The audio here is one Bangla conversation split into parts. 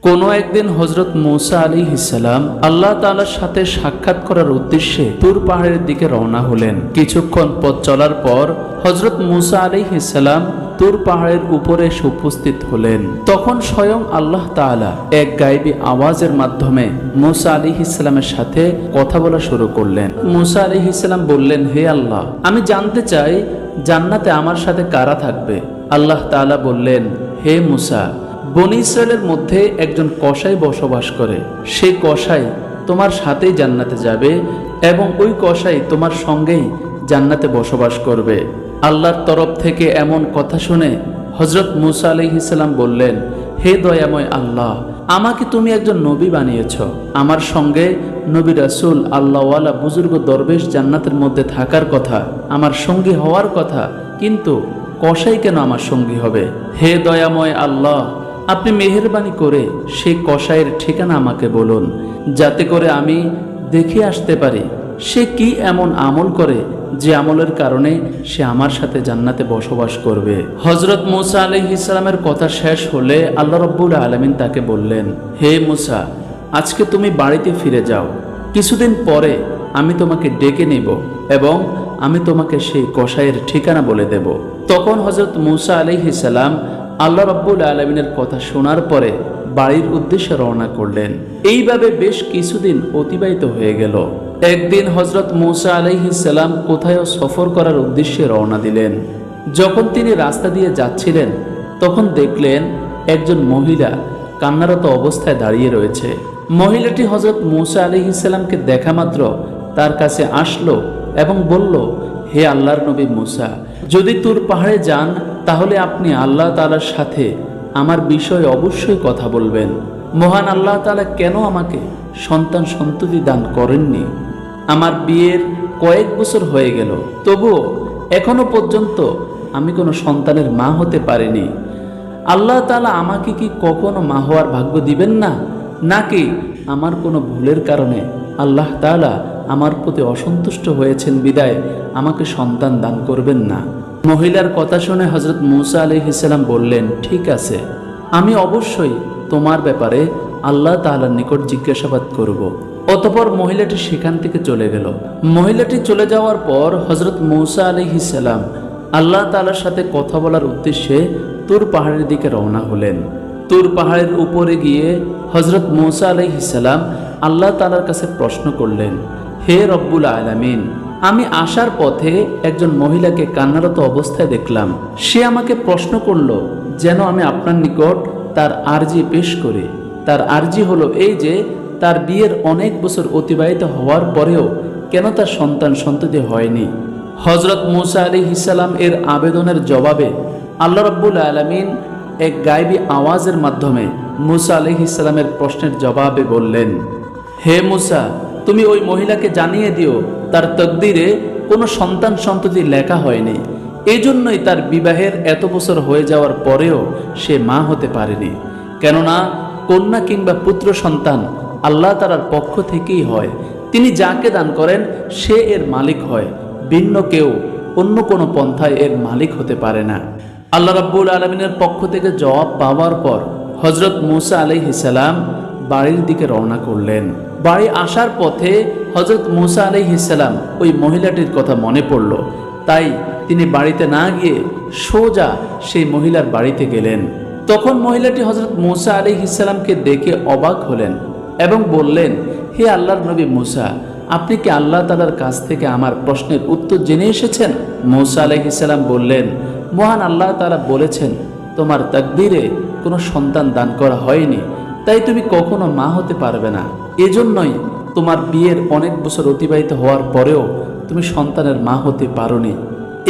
কোনো একদিন হযরত মূসা আলাইহিস সালাম আল্লাহ তাআলার সাথে সাক্ষাৎ করার উদ্দেশ্যে তুর পাহাড়ের দিকে রওনা হলেন। কিছুক্ষণ পথ চলার পর হযরত মূসা আলাইহিস সালাম তুর পাহাড়ের উপরে এসে উপস্থিত হলেন। তখন স্বয়ং আল্লাহ তাআলা এক গায়বী আওয়াজের মাধ্যমে মূসা আলাইহিস সালামের সাথে কথা বলা শুরু করলেন। মূসা আলাইহিস সালাম বললেন, হে আল্লাহ, আমি জানতে চাই জান্নাতে আমার সাথে কারা থাকবে। আল্লাহ তাআলা বললেন, হে মূসা, বনী ইসরায়েলের মধ্যে একজন কসাই বসবাস করে। সেই কসাই তোমার সাথেই জান্নাতে যাবে এবং ওই কসাই তোমার সঙ্গেই জান্নাতে বসবাস করবে। আল্লাহর তরফ থেকে এমন কথা শুনে হযরত মূসা আলাইহিস সালাম বললেন, হে দয়াময় আল্লাহ, আমাকে তুমি একজন নবী বানিয়েছ। আমার সঙ্গে নবী রাসূল, আল্লাহওয়ালা বুজুর্গ দরবেশ জান্নাতের মধ্যে থাকার কথা, আমার সঙ্গী হওয়ার কথা, কিন্তু কসাই কেন আমার সঙ্গী হবে? হে দয়াময় আল্লাহ, আপনি মেহেরবানি করে সেই কসাইয়ের ঠিকানা আমাকে বলুন, যাতে করে আমি দেখে আসতে পারি সে কি এমন আমল করে যে আমলের কারণে সে আমার সাথে জান্নাতে বসবাস করবে। হযরত মূসা আলাইহিস সালামের কথা শেষ হলে আল্লাহ রাব্বুল আলামিন তাকে বললেন, হে মূসা, আজকে তুমি বাড়িতে ফিরে যাও। কিছুদিন পরে আমি তোমাকে ডেকে নেব এবং আমি তোমাকে সেই কসাইয়ের ঠিকানা বলে দেব। তখন হযরত মূসা আলাইহিস সালাম আল্লাহ রাব্বুল আলামিনের কথা শোনার পরে বাড়ির উদ্দেশ্যে রওনা করলেন। এইভাবে বেশ কিছুদিন অতিবাহিত হয়ে গেল। একদিন হযরত মূসা আলাইহিস সালাম কোথাও সফর করার উদ্দেশ্যে রওনা দিলেন। যখন তিনি রাস্তা দিয়ে যাচ্ছিলেন তখন দেখলেন একজন মহিলা কান্নারত অবস্থায় দাঁড়িয়ে রয়েছে। মহিলাটি হযরত মূসা আলাইহিস সালামকে দেখা মাত্র তার কাছে আসলো এবং বলল, হে আল্লাহর নবী মূসা, যদি তুর পাহাড়ে যান তাহলে আপনি আল্লাহ তাআলার সাথে আমার বিষয়ে অবশ্যই কথা বলবেন। মহান আল্লাহ তাআলা কেন আমাকে সন্তান সন্ততি দান করেননি? আমার বিয়ের কয়েক বছর হয়ে গেল, তবুও এখনো পর্যন্ত আমি কোনো সন্তানের মা হতে পারিনি। আল্লাহ তাআলা আমাকে কি কখনো মা হওয়ার ভাগ্য দিবেন না? নাকি আমার কোনো ভুলের কারণে আল্লাহ তাআলা আমার প্রতি অসন্তুষ্ট হয়েছেন বিদায় আমাকে সন্তান দান করবেন না? মহিলার কথা শুনে হযরত মূসা আলাইহিস সালাম বললেন, ঠিক আছে, আমি অবশ্যই তোমার ব্যাপারে আল্লাহ তাআলার নিকট জিজ্ঞাসাবাদ করব। অতঃপর মহিলাটি সেখান থেকে চলে গেল। মহিলাটি চলে যাওয়ার পর হযরত মূসা আলাইহিস সালাম আল্লাহ তাআলার সাথে কথা বলার উদ্দেশ্যে তুর পাহাড়ের দিকে রওনা হলেন। তুর পাহাড়ের উপরে গিয়ে হযরত মূসা আলাইহিস সালাম আল্লাহ তাআলার কাছে প্রশ্ন করলেন, হে রব্বুল আলামিন, আমি আসার পথে একজন মহিলাকে কান্নারত অবস্থায় দেখলাম। সে আমাকে প্রশ্ন করল যেন আমি আপনার নিকট তার আরজি পেশ করি। তার আরজি হলো এই যে তার বিয়ের অনেক বছর অতিবাহিত হওয়ার পরেও কেন তার সন্তান সন্ততি হয়নি। হযরত মূসা আলাইহিস সালাম এর আবেদনের জবাবে আল্লাহ রাব্বুল আলামিন এক গায়বী আওয়াজের মাধ্যমে মূসা আলাইহিস সালামের প্রশ্নের জবাবে বললেন, হে মূসা, তুমি ওই মহিলাকে জানিয়ে দিও তার তকদিরে কোনো সন্তান সন্ততি লেখা হয়নি। এই জন্যই তার বিবাহের এত বছর হয়ে যাওয়ার পরেও সে মা হতে পারেনি। কেননা কন্যা কিংবা পুত্র সন্তান আল্লাহ তাআলার পক্ষ থেকেই হয়। তিনি যাকে দান করেন সে এর মালিক হয়, ভিন্ন কেউ অন্য কোনো পন্থায় এর মালিক হতে পারে না। আল্লাহ রাব্বুল আলামিনের পক্ষ থেকে জবাব পাওয়ার পর হযরত মূসা আলাইহিস সালাম বাড়ির দিকে রওনা করলেন। বাড়ি আসার পথে হযরত মূসা আলাইহিস সালাম ওই মহিলাটির কথা মনে পড়ল। তাই তিনি বাড়িতে না গিয়ে সোজা সেই মহিলার বাড়িতে গেলেন। তখন মহিলাটি হযরত মূসা আলাইহিস সালামকে দেখে অবাক হলেন এবং বললেন, হে আল্লাহর নবী মূসা, আপনি কি আল্লাহ তাআলার কাছ থেকে আমার প্রশ্নের উত্তর জেনে এসেছেন? মূসা আলাইহিস সালাম বললেন, মহান আল্লাহ তাআলা বলেছেন তোমার তাকদীরে কোনো সন্তান দান করা হয়নি, তাই তুমি কখনো মা হতে পারবে না। এজন্যই তোমার বিয়ের অনেক বছর অতিবাহিত হওয়ার পরেও তুমি সন্তানের মা হতে পারোনি।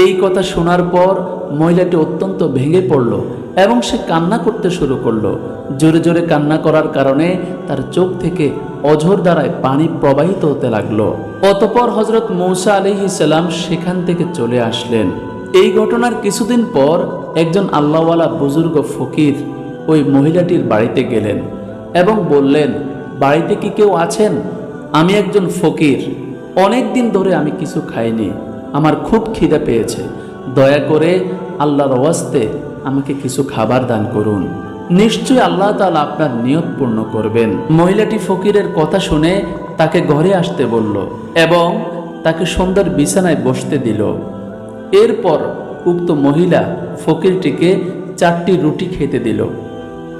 এই কথা শোনার পর মহিলাটি অত্যন্ত ভেঙে পড়ল এবং সে কান্না করতে শুরু করলো। জোরে জোরে কান্না করার কারণে তার চোখ থেকে অঝোর ধারায় পানি প্রবাহিত হতে লাগলো। অতঃপর হযরত মূসা আলাইহিস সালাম সেখান থেকে চলে আসলেন। এই ঘটনার কিছুদিন পর একজন আল্লাহওয়ালা বুজুর্গ ফকির ওই মহিলাটির বাড়িতে গেলেন এবং বললেন, বাড়িতে কি কেউ আছেন? আমি একজন ফকির, অনেক দিন ধরে আমি কিছু খাইনি, আমার খুব খিদে পেয়েছে, দয়া করে আল্লাহর ওয়াস্তে আমাকে কিছু খাবার দান করুন। নিশ্চয়ই আল্লাহ তাআলা আপনার নিয়ত পূর্ণ করবেন। মহিলাটি ফকিরের কথা শুনে তাকে ঘরে আসতে বলল এবং তাকে সুন্দর বিছানায় বসতে দিল। এরপর উক্ত মহিলা ফকিরটিকে 4টি রুটি খেতে দিল।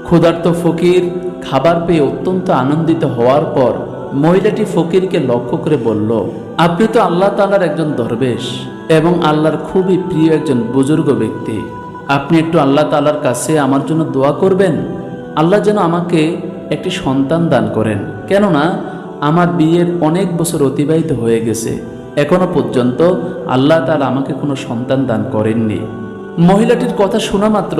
ক্ষুধার্ত ফকির খাবার পেয়ে অত্যন্ত আনন্দিত হওয়ার পর মহিলাটি ফকিরকে লক্ষ্য করে বলল, আপনি তো আল্লাহ তাআলার একজন দরবেশ এবং আল্লাহর খুবই প্রিয় একজন বুজুর্গ ব্যক্তি। আপনি একটু আল্লাহ তাআলার কাছে আমার জন্য দোয়া করবেন, আল্লাহ যেন আমাকে একটি সন্তান দান করেন। কেননা আমার বিয়ের অনেক বছর অতিবাহিত হয়ে গেছে, এখনো পর্যন্ত আল্লাহ তাআলা আমাকে কোনো সন্তান দান করেননি। মহিলাটির কথা শোনা মাত্র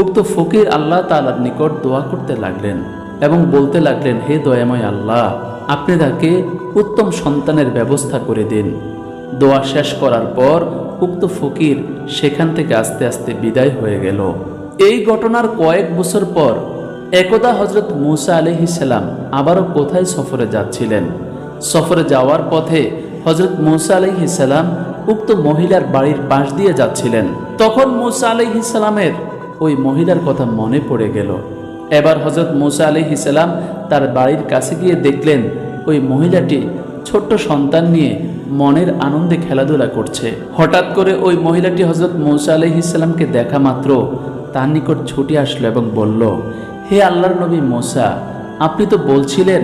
উক্ত ফকির আল্লাহ তাআলার নিকট দোয়া করতে লাগলেন এবং বলতে লাগলেন, হে দয়াময় আল্লাহ, আপনি তাকে উত্তম সন্তানের ব্যবস্থা করে দিন। দোয়া শেষ করার পর উক্ত ফকির সেখান থেকে আস্তে আস্তে বিদায় হয়ে গেল। এই ঘটনার কয়েক বছর পর একদা হযরত মূসা আলাইহিস সালাম আবারও কোথায় সফরে যাচ্ছিলেন। সফরে যাওয়ার পথে হযরত মূসা আলাইহিস সালাম উক্ত মহিলার বাড়ির পাশ দিয়ে যাচ্ছিলেন। তখন মূসা আলাইহিস সালামের ওই মহিলার কথা মনে পড়ে গেল। এবার হযরত মূসা আলাইহিস সালাম তার বাড়ির কাছে গিয়ে দেখলেন ওই মহিলাটি ছোট্ট সন্তান নিয়ে মনের আনন্দে খেলাধুলা করছে। হঠাৎ করে ওই মহিলাটি হযরত মূসা আলাইহিস সালামকে দেখা মাত্র তার নিকট ছুটে আসলো এবং বলল, হে আল্লাহর নবী মূসা, আপনি তো বলছিলেন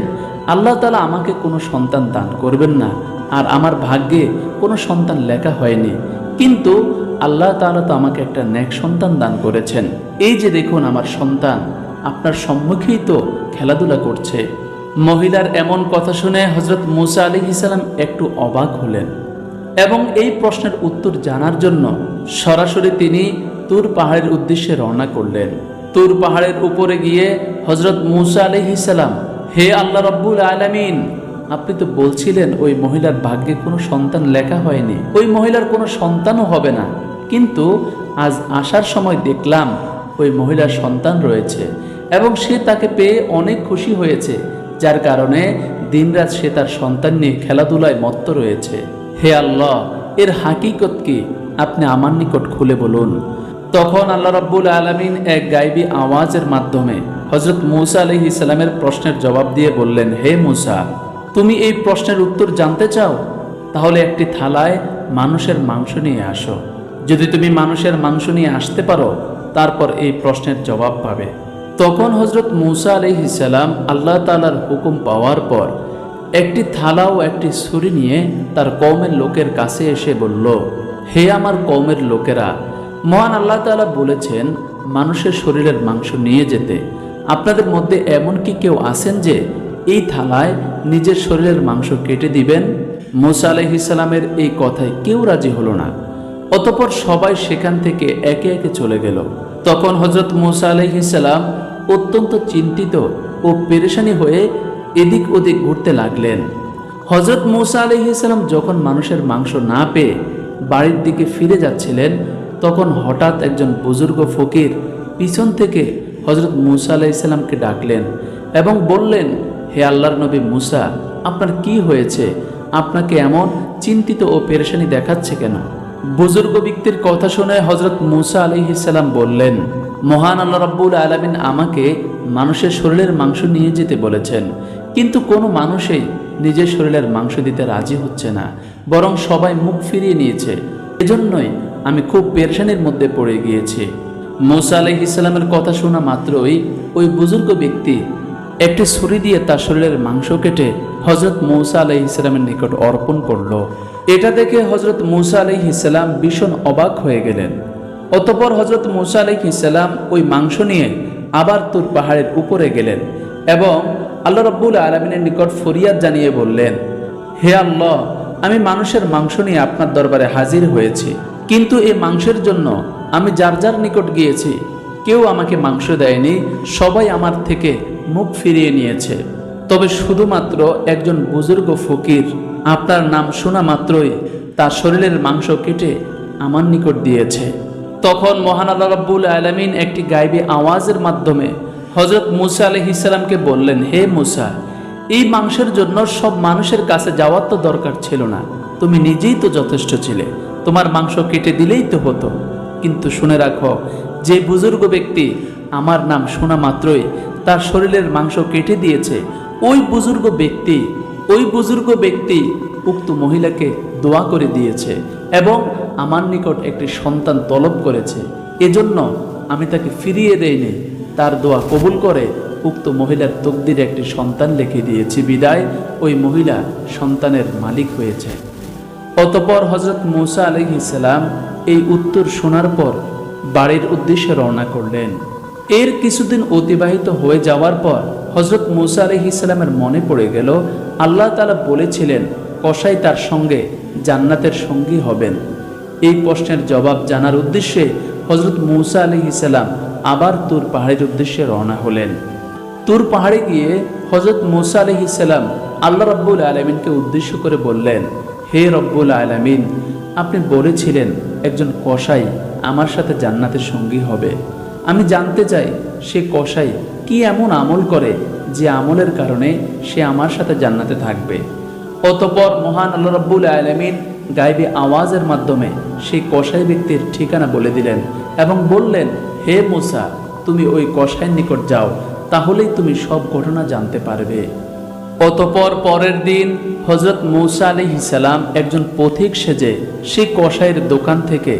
আল্লাহ তাআলা আমাকে কোনো সন্তান দান করবেন না, আর আমার ভাগ্যে কোনো সন্তান লেখা হয়নি, কিন্তু আল্লাহ তাআলা তো আমাকে একটা নেক সন্তান দান করেছেন। এই যে দেখুন আমার সন্তান আপনার সম্মুখেই তো খেলাধুলা করছে। মহিলার এমন কথা শুনে হযরত মূসা আলাইহিস সালাম একটু অবাক হলেন এবং এই প্রশ্নের উত্তর জানার জন্য সরাসরি তিনি তুর পাহাড়ের উদ্দেশ্যে রওনা করলেন। তুর পাহাড়ের উপরে গিয়ে হযরত মূসা আলাইহিস সালাম, হে আল্লাহ রাব্বুল আলামিন, আপনি তো বলছিলেন ওই মহিলার ভাগ্যে কোনো সন্তান লেখা হয়নি, ওই মহিলার কোনো সন্তানও হবে না, কিন্তু আজ আসার সময় দেখলাম ওই মহিলার সন্তান রয়েছে এবং সে তাকে পেয়ে অনেক খুশি হয়েছে, যার কারণে দিনরাত সে তার সন্তান নিয়ে খেলাধুলায় মত্ত রয়েছে। হে আল্লাহ, এর হাকিকত কি আপনি আমার নিকট খুলে বলুন। তখন আল্লাহ রাব্বুল আলামিন এক গায়বী আওয়াজের মাধ্যমে হযরত মূসা আলাইহিস সালামের প্রশ্নের জবাব দিয়ে বললেন, হে মূসা, তুমি এই প্রশ্নের উত্তর জানতে চাও? তাহলে একটি থালায় মানুষের মাংস নিয়ে আসো। যদি তুমি মানুষের মাংস নিয়ে আসতে পারো, তারপর এই প্রশ্নের জবাব পাবে। তখন হযরত মূসা আলাইহিস সালাম আল্লাহ তাআলার হুকুম পাওয়ার পর একটি থালা ও একটি ছুরি নিয়ে তার কওমের লোকের কাছে এসে বলল, হে আমার কওমের লোকেরা, মহান আল্লাহ তাআলা বলেছেন মানুষের শরীরের মাংস নিয়ে যেতে। আপনাদের মধ্যে এমন কি কেউ আছেন যে এই থালায় নিজের শরীরের মাংস কেটে দিবেন? মূসা আলাইহিস সালামের এই কথায় কেউ রাজি হলো না। অতঃপর সবাই সেখান থেকে একে একে চলে গেল। তখন হযরত মূসা আলাইহিস সালাম অত্যন্ত চিন্তিত ও পেরেশানি হয়ে এদিক ওদিক ঘুরতে লাগলেন। হযরত মূসা আলাইহিস সালাম যখন মানুষের মাংস না পেয়ে বাড়ির দিকে ফিরে যাচ্ছিলেন, তখন হঠাৎ একজন বুজুর্গ ফকির পিছন থেকে হযরত মূসা আলাইহিস সালামকে ডাকলেন এবং বললেন, হে আল্লাহর নবী মূসা, আপনার কি হয়েছে? আপনাকে এমন চিন্তিত ও পেরেশানি দেখাচ্ছে কেন? বুজুর্গ ব্যক্তির কথা শুনে হযরত মূসা আলাইহিস সালাম বললেন, মহান আল্লাহ রাব্বুল আলামিন আমাকে মানুষের শরীরের মাংস নিয়ে যেতে বলেছেন, কিন্তু কোনো মানুষই নিজের শরীরের মাংস দিতে রাজি হচ্ছে না, বরং সবাই মুখ ফিরিয়ে নিয়েছে। এজন্যই আমি খুব পেরেশানির মধ্যে পড়ে গিয়েছি। মূসা আলাইহিস সালামের কথা শোনা মাত্রই ওই বুজুর্গ ব্যক্তি একটি ছুরি দিয়ে তার শরীরের মাংস কেটে হযরত মূসা আলাইহিস সালামের নিকট অর্পণ করল। এটা দেখে হযরত মূসা আলাইহিস সালাম ভীষণ অবাক হয়ে গেলেন। অতঃপর হযরত মূসা আলাইহিস সালাম ওই মাংস নিয়ে আবার তুর পাহাড়ের উপরে গেলেন এবং আল্লাহ রাব্বুল আলামিনের নিকট ফরিয়াদ জানিয়ে বললেন, হে আল্লাহ, আমি মানুষের মাংস নিয়ে আপনার দরবারে হাজির হয়েছি, কিন্তু এই মাংসের জন্য আমি যার যার নিকট গিয়েছি কেউ আমাকে মাংস দেয়নি, সবাই আমার থেকে মুখ ফিরিয়ে নিয়েছে। তবে শুধুমাত্র একজন বুজুর্গ ফকির আপনার নাম শোনা মাত্রই তার শরীরের মাংস কেটে আমার নিকট দিয়েছে। তখন মহান আল্লাহ রাব্বুল আলামিন একটি গায়বী আওয়াজের মাধ্যমে হযরত মূসা আলাইহিস সালামকে বললেন, হে মূসা, এই মাংসের জন্য সব মানুষের কাছে যাওয়ার তো দরকার ছিল না, তুমি নিজেই তো যথেষ্ট ছিলে, তোমার মাংস কেটে দিলেই তো হতো। কিন্তু শুনে রাখো, যে বুজুর্গ ব্যক্তি আমার নাম শোনা মাত্রই তার শরীরের মাংস কেটে দিয়েছে। ওই বুজুর্গ ব্যক্তি উক্ত মহিলাকে দোয়া করে দিয়েছে এবং আমার নিকট একটি সন্তান তলব করেছে, এজন্য আমি তাকে ফিরিয়ে দেইনি। তার দোয়া কবুল করে উক্ত মহিলার তকদিরে একটি সন্তান লিখে দিয়েছি, বিদায় ওই মহিলা সন্তানের মালিক হয়েছে। অতঃপর হযরত মূসা আলাইহিস সালাম এই উত্তর শোনার পর বাড়ির উদ্দেশ্যে রওনা করলেন। এর কিছুদিন অতিবাহিত হয়ে যাওয়ার পর হযরত মূসা আলাইহিস সালামের মনে পড়ে গেল আল্লাহ তাআলা বলেছিলেন কসাই তার সঙ্গে জান্নাতের সঙ্গী হবেন। এই প্রশ্নের জবাব জানার উদ্দেশ্যে হযরত মূসা আলাইহিস সালাম আবার তুর পাহাড়ের উদ্দেশ্যে রওনা হলেন। তুর পাহাড়ে গিয়ে হযরত মূসা আলাইহিস সালাম আল্লাহ রাব্বুল আলামিনকে উদ্দেশ্য করে বললেন, হে রব্বুল আলামিন, আপনি বলেছিলেন একজন কসাই আমার সাথে জান্নাতের সঙ্গী হবে। আমি জানতে চাই সে কসাই কি এমন আমল করে যে আমলের কারণে সে আমার সাথে জান্নাতে থাকবে। অতঃপর মহান আল্লাহ রাব্বুল আলামিন গায়বী আওয়াজের মাধ্যমে সেই কসাই ব্যক্তির ঠিকানা বলে দিলেন এবং বললেন, হে মূসা, তুমি ওই কসাইয়ের নিকট যাও, তাহলেই তুমি সব ঘটনা জানতে পারবে। অতঃপর পরের দিন হযরত মূসা আলাইহিস সালাম একজন পথিক সেজে সেই কসাইয়ের দোকান থেকে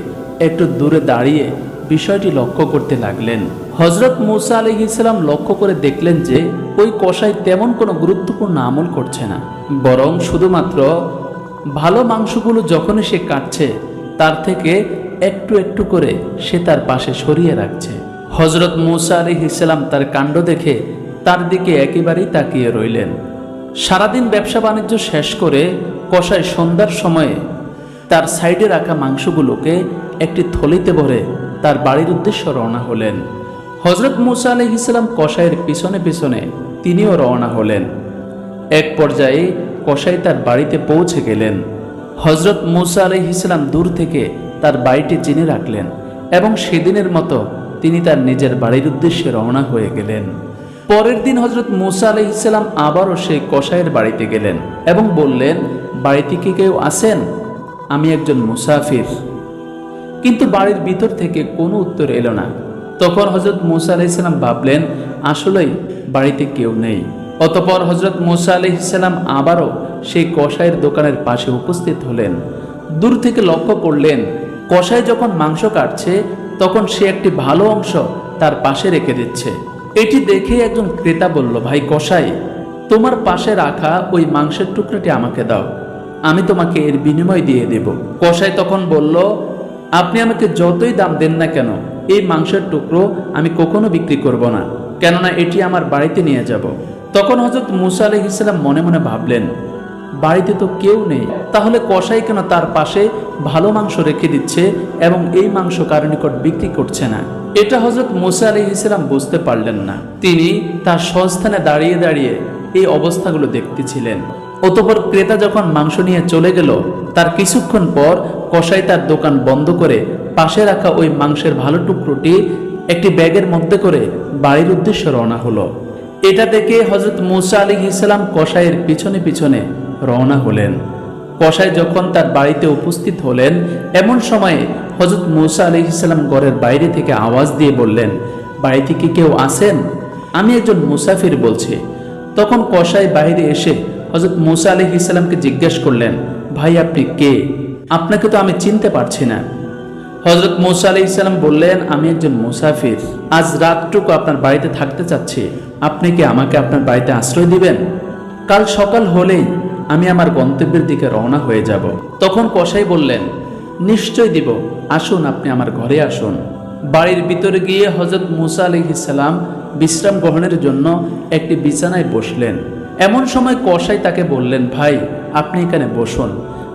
একটু দূরে দাঁড়িয়ে বিষয়টি লক্ষ্য করতে লাগলেন। হযরত মূসা আলাইহিস সালাম লক্ষ্য করে দেখলেন যে ওই কসাই তেমন কোনো গুরুত্বপূর্ণ আমল করছে না, বরং শুধুমাত্র ভালো মাংসগুলো যখনই সে কাটছে তার থেকে একটু একটু করে সে তার পাশে সরিয়ে রাখছে। হযরত মূসা আলাইহিস সালাম তার কাণ্ড দেখে তার দিকে একেবারেই তাকিয়ে রইলেন। সারাদিন ব্যবসা বাণিজ্য শেষ করে কসাই সন্ধ্যার সময়ে তার সাইডে রাখা মাংসগুলোকে একটি থলিতে ভরে তার বাড়ির উদ্দেশ্যে রওনা হলেন। হযরত মূসা আলাইহিস সালাম কসাইয়ের পিছনে পিছনে তিনিও রওনা হলেন। এক পর্যায়ে কসাই তার বাড়িতে পৌঁছে গেলেন। হযরত মূসা আলাইহিস সালাম দূর থেকে তার বাড়িটি চিনে রাখলেন এবং সেদিনের মতো তিনি তার নিজের বাড়ির উদ্দেশ্যে রওনা হয়ে গেলেন। পরের দিন হযরত মূসা আলাইহিস সালাম আবারও সেই কসাইয়ের বাড়িতে গেলেন এবং বললেন, বাড়িতে কি কেউ আছেন? আমি একজন মুসাফির। কিন্তু বাড়ির ভিতর থেকে কোনো উত্তর এলো না। তখন হযরত মূসা আলাইহিস সালাম ভাবলেন, আসলেই বাড়িতে কেউ নেই। অতঃপর হযরত মূসা আলাইহিস সালাম আবারও সেই কসাইয়ের দোকানের পাশে উপস্থিত হলেন। দূর থেকে লক্ষ্য করলেন কসাই যখন মাংস কাটছে তখন সে একটি ভালো অংশ তার পাশে রেখে দিচ্ছে। এটি দেখে একজন ক্রেতা বলল, ভাই কসাই, তোমার পাশে রাখা ওই মাংসের টুকরাটি আমাকে দাও, আমি তোমাকে এর বিনিময় দিয়ে দেব। কসাই তখন বলল, আপনি আমাকে যতই দাম দেন না কেন এই মাংসের টুকরো আমি কখনো বিক্রি করব না, কেননা এটি আমার বাড়িতে নিয়ে যাব। তখন হযরত মূসা আলাইহিস সালাম মনে মনে ভাবলেন, বাড়িতে তো কেউ নেই, তাহলে কসাই কেন তার পাশে ভালো মাংস রেখে দিচ্ছে এবং এই মাংস কারো নিকট বিক্রি করছে না? এটা হযরত মূসা আলাইহিস সালাম বুঝতে পারলেন না। তিনি তার স্বস্থানে দাঁড়িয়ে দাঁড়িয়ে এই অবস্থাগুলো দেখতেছিলেন। অতঃপর ক্রেতা যখন মাংস নিয়ে চলে গেল, তার কিছুক্ষণ পর কসাই তার দোকান বন্ধ করে পাশে রাখা ওই মাংসের ভালো টুকরোটি একটি ব্যাগের মধ্যে করে বাড়ির উদ্দেশ্যে রওনা হলো। এটা দেখে হযরত মূসা আলাইহিস সালাম কসাইয়ের পিছনে পিছনে রওনা হলেন। কসাই যখন তার বাড়িতে উপস্থিত হলেন এমন সময়ে হযরত মূসা আলাইহিস সালাম ঘরের বাইরে থেকে আওয়াজ দিয়ে বললেন, বাড়িতে কি কেউ আছেন? আমি একজন মুসাফির বলছি। তখন কসাই বাইরে এসে হযরত মূসা আলাইহিস সালামকে জিজ্ঞেস করলেন, ভাই আপনি কে? আপনাকে তো আমি চিনতে পারছি না। হযরত মূসা আলাইহিস সালাম বললেন, আমি একজন মুসাফির, আজ রাতটুকু আপনার বাড়িতে থাকতে চাচ্ছি, আপনি কি আমাকে আপনার বাড়িতে আশ্রয় দিবেন? কাল সকাল হলেই আমি আমার গন্তব্যের দিকে রওনা হয়ে যাব। তখন কসাই বললেন, নিশ্চয় দিব, আসুন আপনি আমার ঘরে আসুন। বাড়ির ভিতরে গিয়ে হযরত মূসা আলাইহিস সালাম বিশ্রাম গ্রহণের জন্য একটি বিছানায় বসলেন। এমন সময় কসাই তাকে বললেন, ভাই আপনি এখানে বসুন,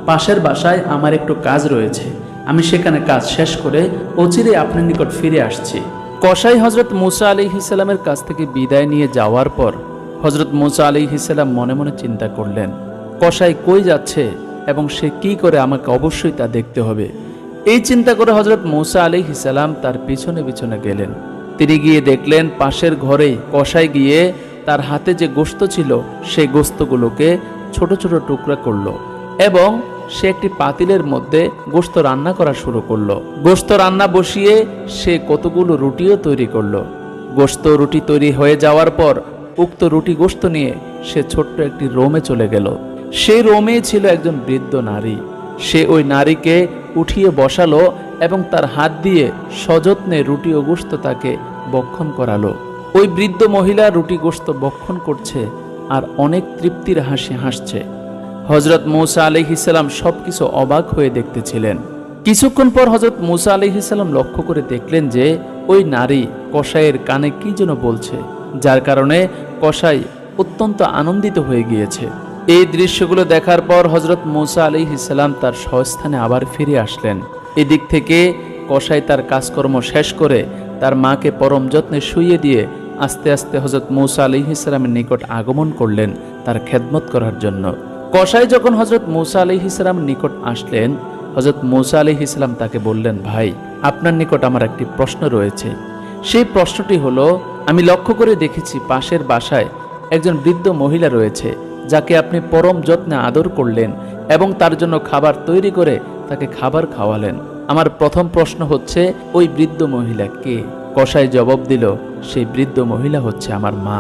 পাশের বাসায় আমার একটু কাজ রয়েছে, আমি সেখানে কাজ শেষ করে অচিরে আপনার নিকট ফিরে আসছি। কসাই হযরত মূসা আলাইহিস সালামের কাছ থেকে বিদায় নিয়ে যাওয়ার পর হযরত মূসা আলাইহিস সালাম মনে মনে চিন্তা করলেন, কসাই কই যাচ্ছে এবং সে কি করে আমাকে অবশ্যই তা দেখতে হবে। এই চিন্তা করে হযরত মূসা আলাইহিস সালাম তার পিছনে পিছনে গেলেন। তিনি গিয়ে দেখলেন পাশের ঘরেই কসাই গিয়ে তার হাতে যে গোশত ছিল সেই গোশতগুলোকে ছোট ছোট টুকরা করলো এবং সে একটি পাতিলের মধ্যে গোশত রান্না করা শুরু করলো। গোশত রান্না বসিয়ে সে কতগুলো রুটিও তৈরি করলো। গোশত রুটি তৈরি হয়ে যাওয়ার পর উক্ত রুটি গোশত নিয়ে সে ছোট্ট একটি রোমে চলে গেল। সেই রোমে ছিল একজন বৃদ্ধ নারী। সে ওই নারীকে উঠিয়ে বসালো এবং তার হাত দিয়ে সযত্নে রুটি ও গোশত তাকে ভক্ষণ করালো। ওই বৃদ্ধ মহিলা রুটি গোশত ভক্ষণ করছে আর অনেক তৃপ্তির হাসি হাসছে। হযরত মূসা আলাইহিস সালাম সবকিছু অবাক হয়ে দেখতেছিলেন। কিছুক্ষণ পর হযরত মূসা আলাইহিস সালাম লক্ষ্য করে দেখলেন যে ওই নারী কসাইয়ের কানে কি যেন বলছে, যার কারণে কসাই অত্যন্ত আনন্দিত হয়ে গিয়েছে। এই দৃশ্যগুলো দেখার পর হযরত মূসা আলাইহিস সালাম তার স্বস্থানে আবার ফিরে আসলেন। এদিক থেকে কসাই তার কাজকর্ম শেষ করে তার মাকে পরম যত্নে শুইয়ে দিয়ে আস্তে আস্তে হযরত মূসা আলাইহিস সালামের নিকট আগমন করলেন তার খেদমত করার জন্য। কসাই যখন হযরত মূসা আলাইহিস সালামের নিকট আসলেন, হযরত মূসা আলাইহিস সালাম তাকে বললেন, ভাই, আপনার নিকট আমার একটি প্রশ্ন রয়েছে। সেই প্রশ্নটি হলো, আমি লক্ষ্য করে দেখেছি পাশের বাসায় একজন বৃদ্ধ মহিলা রয়েছে যাকে আপনি পরম যত্নে আদর করলেন এবং তার জন্য খাবার তৈরি করে তাকে খাবার খাওয়ালেন। আমার প্রথম প্রশ্ন হচ্ছে, ওই বৃদ্ধ মহিলা কে? কসাই জবাব দিল, সেই বৃদ্ধ মহিলা হচ্ছে আমার মা।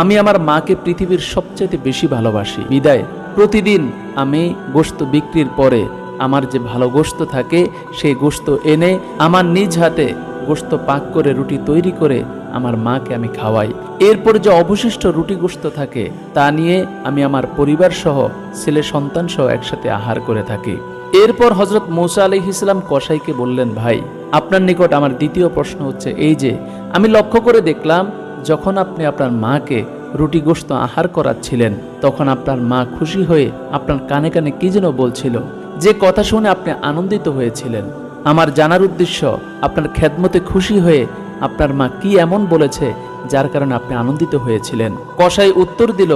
আমি আমার মাকে পৃথিবীর সবচেয়ে বেশি ভালোবাসি বিদায় প্রতিদিন আমি গোশত বিক্রির পরে আমার যে ভালো গোশত থাকে সেই গোশত এনে আমার নিজ হাতে গোশত পাক করে রুটি তৈরি করে আমার মাকে আমি খাওয়াই। এরপর যে অবশিষ্ট রুটি গোশত থাকে তা নিয়ে আমি আমার পরিবার সহ ছেলে সন্তান সহ একসাথে আহার করে থাকি। এরপর হযরত মূসা আলাইহিস সালাম কসাইকে বললেন, ভাই, আপনার নিকট আমার দ্বিতীয় প্রশ্ন হচ্ছে এই যে আমি লক্ষ্য করে দেখলাম যখন আপনি আপনার মাকে রুটি গোশত আহার করাচ্ছিলেন তখন আপনার মা খুশি হয়ে আপনার কানে কানে কি যেন বলছিল, যে কথা শুনে আপনি আনন্দিত হয়েছিলেন। আমার জানার উদ্দেশ্য, আপনার খেদমতে খুশি হয়ে আপনার মা কি এমন বলেছে যার কারণে আপনি আনন্দিত হয়েছিলেন। কসাই উত্তর দিল,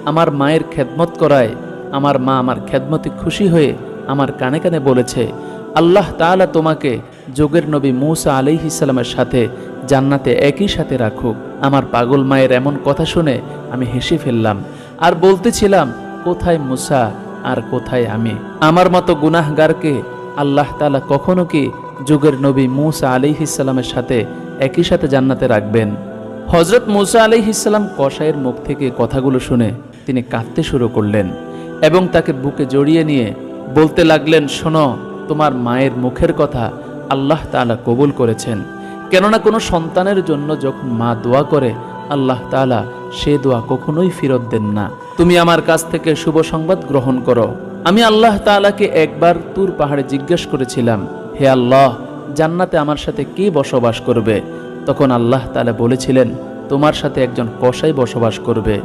আমার মায়ের খেদমত করায় আমার মা আমার খেদমতে খুশি হয়ে আমার কানে কানে বলেছে, আল্লাহ তাআলা তোমাকে যুগের নবী মূসা আলাইহিস সালামের সাথে জান্নাতে একই সাথে রাখুক। আমার পাগল মায়ের এমন কথা শুনে আমি হেসে ফেললাম আর বলতেছিলাম, কোথায় মূসা আর কোথায় আমি? আমার মতো গুনাহগারকে আল্লাহ তাআলা কখনো কি যুগের নবী মূসা আলাইহিস সালামের সাথে একই সাথে জান্নাতে রাখবেন? হযরত মূসা আলাইহিস সালাম কসাইয়ের মুখ থেকে কথাগুলো শুনে তিনি কাঁদতে শুরু করলেন এবং তাকে বুকে জড়িয়ে নিয়ে বলতে লাগলেন, শোনো, তোমার মায়ের মুখের কথা আল্লাহ তাআলা কবুল করেছেন। কেননা কোনো সন্তানের জন্য যখন মা দোয়া করে আল্লাহ তাআলা সে দোয়া কখনোই ফেরত দেন না। তুমি আমার কাছ থেকে শুভ সংবাদ গ্রহণ করো। আমি আল্লাহ তাআলাকে একবার তুর পাহাড়ে জিজ্ঞেস করেছিলাম, হে আল্লাহ, জান্নাতে আমার সাথে কে বসবাস করবে? তখন আল্লাহ তাআলা বলেছিলেন, তোমার সাথে একজন কসাই বসবাস করবে।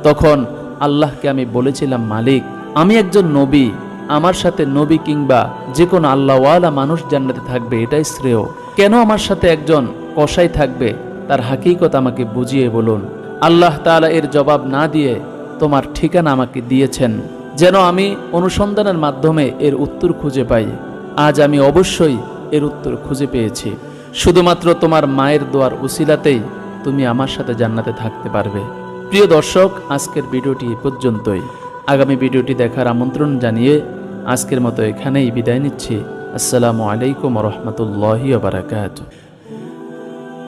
তখন আল্লাহকে আমি বলেছিলাম, মালিক, আমি একজন নবী, আমার সাথে নবী কিংবা যে কোনো আল্লাহওয়ালা মানুষ জান্নাতে থাকবে এটাই শ্রেয়। কেন আমার সাথে একজন কসাই থাকবে? তার হাকিকত আমাকে বুঝিয়ে বলুন। আল্লাহ তাআলা এর জবাব না দিয়ে তোমার ঠিকানা আমাকে দিয়েছেন যেন আমি অনুসন্ধানের মাধ্যমে এর উত্তর খুঁজে পাই। আজ আমি অবশ্যই এর উত্তর খুঁজে পেয়েছি। শুধুমাত্র তোমার মায়ের দোয়ার উসিলাতেই তুমি আমার সাথে জান্নাতে থাকতে পারবে। প্রিয় দর্শক, আজকের ভিডিওটি এ পর্যন্তই। আগামী ভিডিওটি দেখার আমন্ত্রণ জানিয়ে আজকের মতো এখানেই বিদায় নিচ্ছি। আসসালামু আলাইকুম ওয়া রাহমাতুল্লাহি ওয়া বারাকাতুহু।